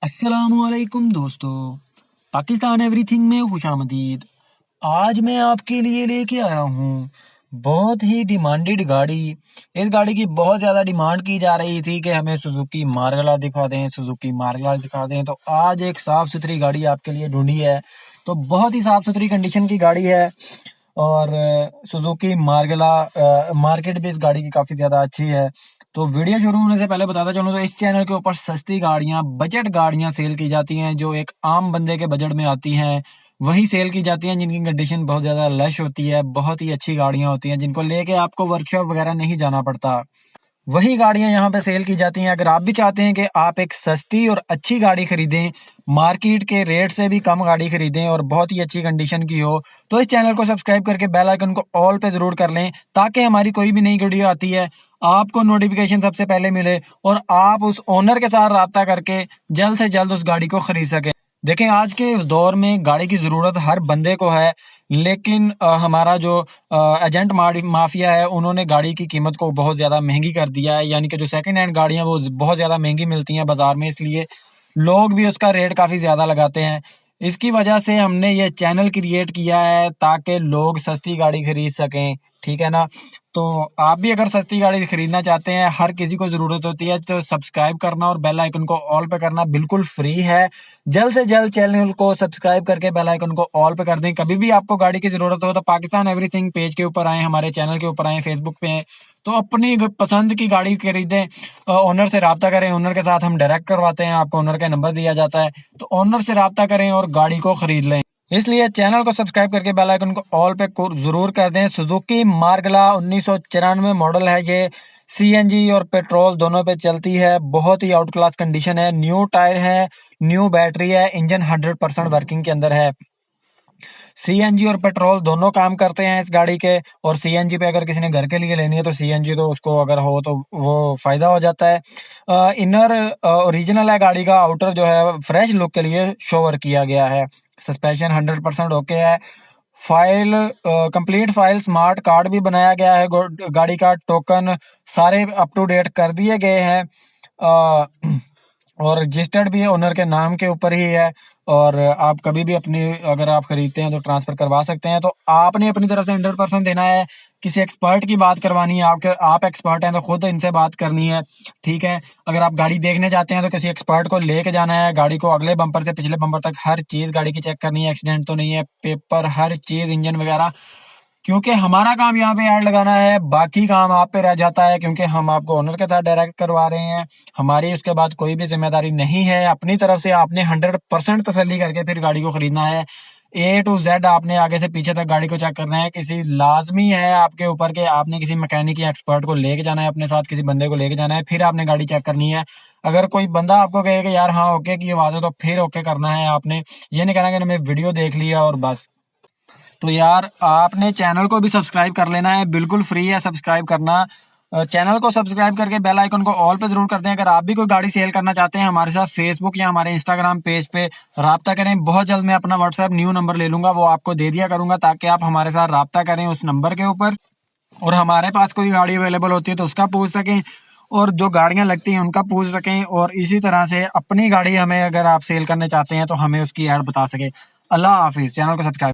अस्सलामुअलैकुम दोस्तों। पाकिस्तान एवरीथिंग में खुशामदीद। आज मैं आपके लिए लेके आया हूँ बहुत ही डिमांडेड गाड़ी। इस गाड़ी की बहुत ज़्यादा डिमांड की जा रही थी कि हमें सुजुकी मार्गला दिखा दें, सुजुकी मार्गला दिखा दें। तो आज एक साफ़ सुथरी गाड़ी आपके लिए ढूंढी है। तो बहुत ही साफ़ सुथरी कंडीशन की गाड़ी है। और सुजुकी मार्गला मार्केट भी इस गाड़ी की काफ़ी ज़्यादा अच्छी है। तो वीडियो शुरू होने से पहले बताता चलूँ तो इस चैनल के ऊपर सस्ती गाड़ियाँ, बजट गाड़ियाँ सेल की जाती हैं जो एक आम बंदे के बजट में आती हैं, वही सेल की जाती हैं जिनकी कंडीशन बहुत ज़्यादा लश होती है, बहुत ही अच्छी गाड़ियाँ होती हैं जिनको लेके आपको वर्कशॉप वगैरह नहीं जाना पड़ता। वही गाड़ियां यहाँ पे सेल की जाती हैं। अगर आप भी चाहते हैं कि आप एक सस्ती और अच्छी गाड़ी खरीदें, मार्केट के रेट से भी कम गाड़ी खरीदें और बहुत ही अच्छी कंडीशन की हो, तो इस चैनल को सब्सक्राइब करके बेल आइकन को ऑल पे जरूर कर लें ताकि हमारी कोई भी नई वीडियो आती है आपको नोटिफिकेशन सबसे पहले मिले और आप उस ओनर के साथ राब्ता करके जल्द से जल्द उस गाड़ी को खरीद सकें। देखें, आज के इस दौर में गाड़ी की ज़रूरत हर बंदे को है, लेकिन हमारा जो एजेंट माफिया है उन्होंने गाड़ी की कीमत को बहुत ज़्यादा महंगी कर दिया है। यानी कि जो सेकंड हैंड गाड़ियां वो बहुत ज़्यादा महंगी मिलती हैं बाजार में, इसलिए लोग भी उसका रेट काफ़ी ज़्यादा लगाते हैं। इसकी वजह से हमने ये चैनल क्रिएट किया है ताकि लोग सस्ती गाड़ी खरीद सकें। ठीक है ना? तो आप भी अगर सस्ती गाड़ी खरीदना चाहते हैं, हर किसी को ज़रूरत होती है, तो सब्सक्राइब करना और बेल आइकन को ऑल पे करना बिल्कुल फ्री है। जल्द से जल्द चैनल को सब्सक्राइब करके बेल आइकन को ऑल पे कर दें। कभी भी आपको गाड़ी की ज़रूरत हो तो पाकिस्तान एवरीथिंग पेज के ऊपर आएँ, हमारे चैनल के ऊपर आएँ, फेसबुक पे तो अपनी पसंद की गाड़ी खरीदें। ओनर से राब्ता करें, ओनर के साथ हम डायरेक्ट करवाते हैं, आपको ओनर का नंबर दिया जाता है, तो ओनर से राब्ता करें और गाड़ी को खरीद लें। इसलिए चैनल को सब्सक्राइब करके बेल आइकन को ऑल पे जरूर कर दें। सुजुकी मार्गला 1994 मॉडल है ये। सीएनजी और पेट्रोल दोनों पे चलती है। बहुत ही आउट क्लास कंडीशन है। न्यू टायर है, न्यू बैटरी है, इंजन 100% वर्किंग के अंदर है। सीएनजी और पेट्रोल दोनों काम करते हैं इस गाड़ी के। और सीएनजी पे अगर किसी ने घर के लिए लेनी है तो सीएनजी तो उसको अगर हो तो वो फायदा हो जाता है। इनर ओरिजिनल है गाड़ी का, आउटर जो है फ्रेश लुक के लिए शोवर किया गया है। सस्पेंशन 100% ओके है। File complete file smart card भी बनाया गया है। गाड़ी का टोकन सारे अप टू डेट कर दिए गए हैं। और रजिस्टर्ड भी है, ओनर के नाम के ऊपर ही है। और आप कभी भी अपनी अगर आप खरीदते हैं तो ट्रांसफर करवा सकते हैं। तो आपने अपनी तरफ से 100% देना है। किसी एक्सपर्ट की बात करवानी है, आप एक्सपर्ट हैं तो खुद इनसे बात करनी है। ठीक है? अगर आप गाड़ी देखने जाते हैं तो किसी एक्सपर्ट को लेके जाना है। गाड़ी को अगले बम्पर से पिछले बम्पर तक हर चीज गाड़ी की चेक करनी है। एक्सीडेंट तो नहीं है, पेपर, हर चीज, इंजन वगैरह। क्योंकि हमारा काम यहाँ पे ऐड लगाना है, बाकी काम आप पे रह जाता है क्योंकि हम आपको ओनर के साथ डायरेक्ट करवा रहे हैं। हमारी उसके बाद कोई भी जिम्मेदारी नहीं है। अपनी तरफ से आपने 100% तसल्ली करके फिर गाड़ी को खरीदना है। ए टू जेड आपने आगे से पीछे तक गाड़ी को चेक करना है। किसी लाजमी है आपके ऊपर के आपने किसी मैकेनिक या एक्सपर्ट को लेके जाना है, अपने साथ किसी बंदे को लेके जाना है, फिर आपने गाड़ी चेक करनी है। अगर कोई बंदा आपको कहे कि यार हाँ ओके की आवाज है तो फिर ओके करना है आपने। ये नहीं कहना कि मैं वीडियो देख लिया और बस। तो यार आपने चैनल को भी सब्सक्राइब कर लेना है, बिल्कुल फ्री है सब्सक्राइब करना। चैनल को सब्सक्राइब करके बेल आइकन को ऑल पे जरूर कर दें। अगर आप भी कोई गाड़ी सेल करना चाहते हैं हमारे साथ फेसबुक या हमारे इंस्टाग्राम पेज पे राब्ता करें। बहुत जल्द मैं अपना व्हाट्सएप न्यू नंबर ले लूंगा, वो आपको दे दिया करूंगा ताकि आप हमारे साथ राब्ता करें उस नंबर के ऊपर। और हमारे पास कोई गाड़ी अवेलेबल होती है तो उसका पूछ सकें, और जो गाड़ियां लगती हैं उनका पूछ सकें। और इसी तरह से अपनी गाड़ी हमें अगर आप सेल करने चाहते हैं तो हमें उसकी ऐड बता सके। अल्लाह हाफिज। चैनल को सब्सक्राइब